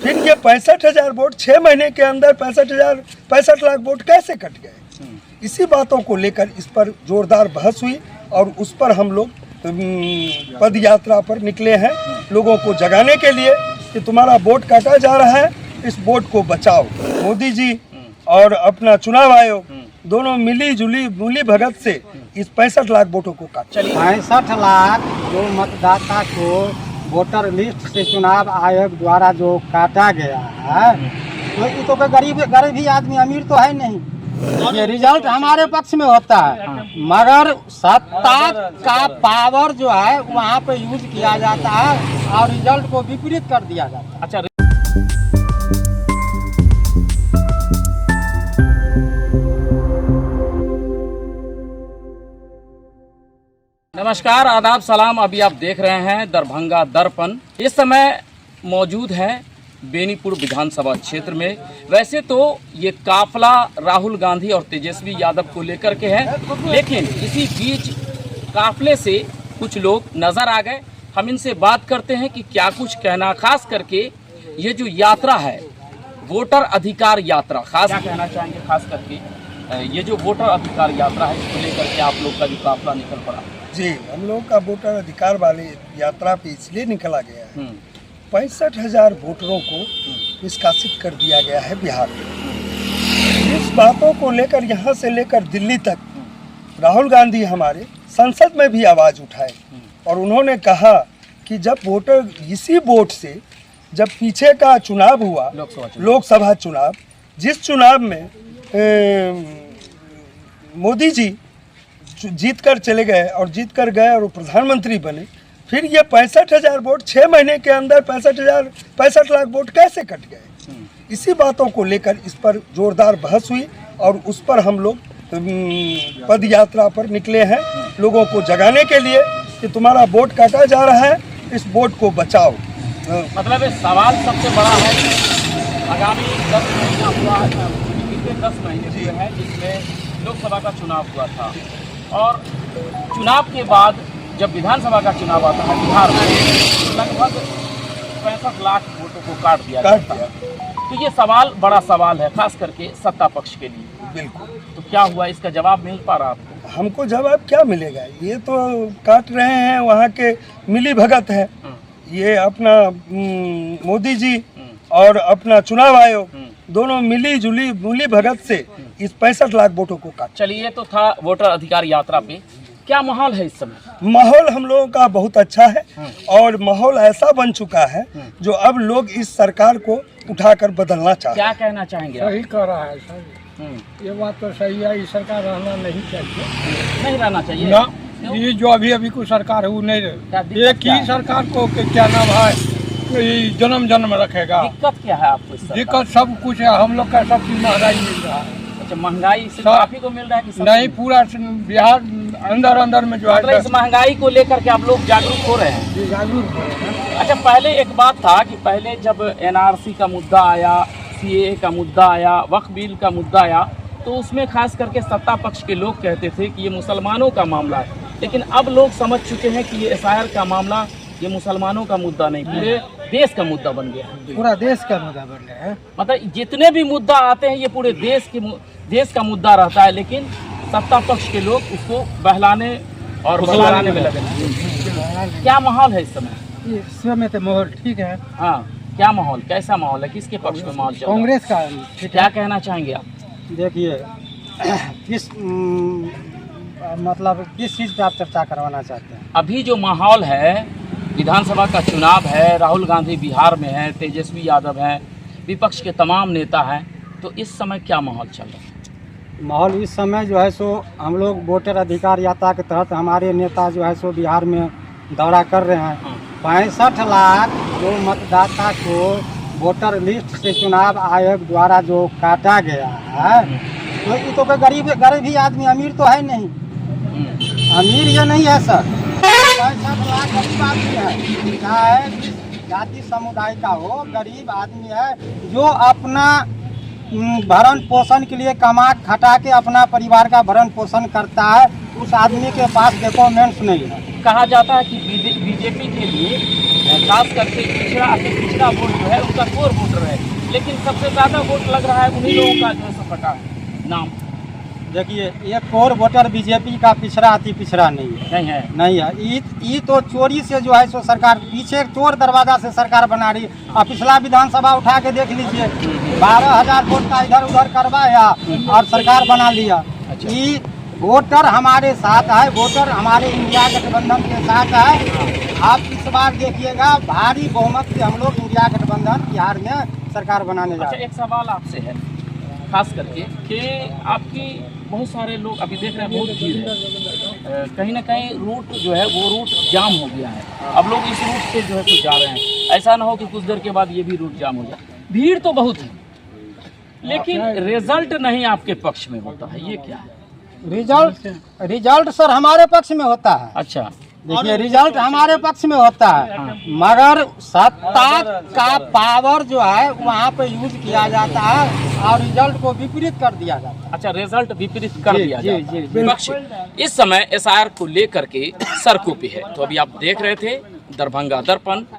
फिर ये 65,000 वोट 6 महीने के अंदर 65 लाख वोट कैसे कट गए। इसी बातों को लेकर इस पर जोरदार बहस हुई और उस पर हम लोग पद यात्रा पर निकले हैं, लोगों को जगाने के लिए कि तुम्हारा वोट काटा जा रहा है, इस वोट को बचाओ। मोदी जी और अपना चुनाव आयोग दोनों मिली भगत से इस 65 लाख वोटों को काट। 65 लाख जो मतदाता को वोटर लिस्ट से चुनाव आयोग द्वारा जो काटा गया है, तो ये तो गरीब ही आदमी, अमीर तो है नहीं। ये रिजल्ट हमारे पक्ष में होता है, मगर सत्ता का पावर जो है वहाँ पे यूज किया जाता है और रिजल्ट को विपरीत कर दिया जाता है। अच्छा, नमस्कार, आदाब, सलाम। अभी आप देख रहे हैं दरभंगा दर्पण। इस समय मौजूद है बेनीपुर विधानसभा क्षेत्र में। वैसे तो ये काफिला राहुल गांधी और तेजस्वी यादव को लेकर के है, लेकिन इसी बीच काफिले से कुछ लोग नजर आ गए। हम इनसे बात करते हैं कि क्या कुछ कहना, खास करके ये जो यात्रा है वोटर अधिकार यात्रा, खास क्या कहना चाहेंगे। खास करके ये जो वोटर अधिकार यात्रा है इसको लेकर के आप लोग का जो काफिला निकल पड़ा। जी, हम लोग का वोटर अधिकार वाली यात्रा पे इसलिए निकला गया है, 65,000 वोटरों को निष्कासित कर दिया गया है बिहार में। इस बातों को लेकर यहाँ से लेकर दिल्ली तक राहुल गांधी हमारे संसद में भी आवाज़ उठाए और उन्होंने कहा कि जब वोटर इसी वोट से जब पीछे का चुनाव हुआ, लोकसभा चुनाव, जिस चुनाव में मोदी जी जीत कर चले गए और जीत कर गए और प्रधानमंत्री बने, फिर ये 65,000 वोट 6 महीने के अंदर 65 लाख वोट कैसे कट गए। इसी बातों को लेकर इस पर जोरदार बहस हुई और उस पर हम लोग पद यात्रा पर निकले हैं, लोगों को जगाने के लिए कि तुम्हारा वोट काटा जा रहा है, इस वोट को बचाओ। मतलब ये सवाल सबसे बड़ा है कि आगामी 10 महीना हुआ, पिछले 10 महीने हुए हैं जिसमें लोकसभा का चुनाव हुआ था और चुनाव के बाद जब विधानसभा का चुनाव आता है बिहार में, लगभग 65 लाख वोटों को काट दिया जाता है। तो ये सवाल बड़ा सवाल है, खास करके सत्ता पक्ष के लिए। बिल्कुल। तो क्या हुआ, इसका जवाब मिल पा रहा आपको? हमको जवाब क्या मिलेगा, ये तो काट रहे हैं, वहाँ के मिली भगत है। ये अपना मोदी जी और अपना चुनाव आयोग दोनों मिली भगत से इस 65 लाख वोटों को काट। चलिए, तो था वोटर अधिकार यात्रा पे, क्या माहौल है इस समय? माहौल हम लोगों का बहुत अच्छा है और माहौल ऐसा बन चुका है जो अब लोग इस सरकार को उठाकर बदलना चाहते हैं। क्या कहना चाहेंगे? सही कह रहा है सर, ये बात तो सही है। इस सरकार रहना नहीं चाहिए, नहीं रहना चाहिए ना। ये जो अभी कुछ सरकार है वो नहीं रहे, एक ही सरकार को क्या नाम है जन्म रखेगा। दिक्कत क्या है आपको? दिक्कत सब कुछ है, हम लोग का सब चीज महंगाई मिल रहा है। अच्छा, महंगाई सिर्फ आप ही को मिल रहा है कि नहीं, पूरा बिहार अंदर में जो है। मतलब इस महंगाई को लेकर के आप लोग जागरूक हो रहे हैं? जागरूक हो रहे हैं। अच्छा, पहले एक बात था कि पहले जब NRC का मुद्दा आया, CAA का मुद्दा आया, वक्फ बिल का मुद्दा आया, तो उसमें खास करके सत्ता पक्ष के लोग कहते थे कि ये मुसलमानों का मामला है, लेकिन अब लोग समझ चुके हैं कि ये SIR का मामला ये मुसलमानों का मुद्दा नहीं, पूरे देश का मुद्दा बन गया है। पूरा देश का मुद्दा बन गया है। मतलब जितने भी मुद्दा आते हैं ये पूरे देश का मुद्दा रहता है, लेकिन सत्ता पक्ष के लोग उसको बहलाने और बहलाने में लगे हैं। क्या माहौल है इस समय? इस समय तो माहौल ठीक है। हाँ, क्या माहौल, कैसा माहौल है, किसके पक्ष में माहौल चल रहा है? कांग्रेस का। क्या कहना चाहेंगे आप? देखिए, किस मतलब किस चीज़ पे आप चर्चा करवाना चाहते हैं? अभी जो माहौल है, विधानसभा का चुनाव है, राहुल गांधी बिहार में है, तेजस्वी यादव हैं, विपक्ष के तमाम नेता हैं, तो इस समय क्या माहौल चल रहा है? माहौल इस समय जो है सो हम लोग वोटर अधिकार यात्रा के तहत हमारे नेता जो है सो बिहार में दौरा कर रहे हैं। 65 लाख जो मतदाता को वोटर लिस्ट से चुनाव आयोग द्वारा जो काटा गया है, तो ये तो गरीब ही आदमी, अमीर तो है नहीं। अमीर ये नहीं है सर, 65 लाख गरीब आदमी है, चाहे जाति समुदाय का हो, गरीब आदमी है जो अपना भरण पोषण के लिए कमा खटा के अपना परिवार का भरण पोषण करता है। उस आदमी के पास डॉक्यूमेंट्स नहीं है। कहा जाता है कि बीजेपी के लिए खास करके पिछड़ा वोट जो है उनका कोर वोटर है, लेकिन सबसे ज़्यादा वोट लग रहा है उन्हीं लोगों का जो है सो पटा नाम। देखिए, ये कोर वोटर बीजेपी का पिछड़ा अति पिछड़ा नहीं है, नहीं है। ये तो चोरी से जो है सो सरकार पीछे चोर दरवाजा से सरकार बना रही। और पिछला विधानसभा उठा के देख लीजिए, 12,000 वोट का इधर उधर करवाया और सरकार बना लिया। ये वोटर हमारे साथ है, वोटर हमारे इंडिया गठबंधन के साथ है। आप इस बार देखिएगा भारी बहुमत से हम लोग इंडिया गठबंधन बिहार में सरकार बनाने जा रहे हैं। एक सवाल आपसे है खास करके कि आपकी बहुत सारे लोग अभी देख रहे हैं, बहुत भीड़ है, कहीं ना कहीं रूट जो है वो रूट जाम हो गया है। अब लोग इस रूट से जो है कुछ जा रहे हैं, ऐसा ना हो कि कुछ देर के बाद ये भी रूट जाम हो जाए। भीड़ तो बहुत है, लेकिन रिजल्ट नहीं आपके पक्ष में होता है, ये क्या है? रिजल्ट सर हमारे पक्ष में होता है। अच्छा, देखिए, रिजल्ट हमारे पक्ष में होता है, मगर सत्ता का पावर जो है वहाँ पे यूज किया जाता है और रिजल्ट को विपरीत कर दिया जाता है। अच्छा, रिजल्ट विपरीत कर दिया जाता है। विपक्ष इस समय एसआईआर को लेकर के सड़कों पे है। तो अभी आप देख रहे थे दरभंगा दर्पण।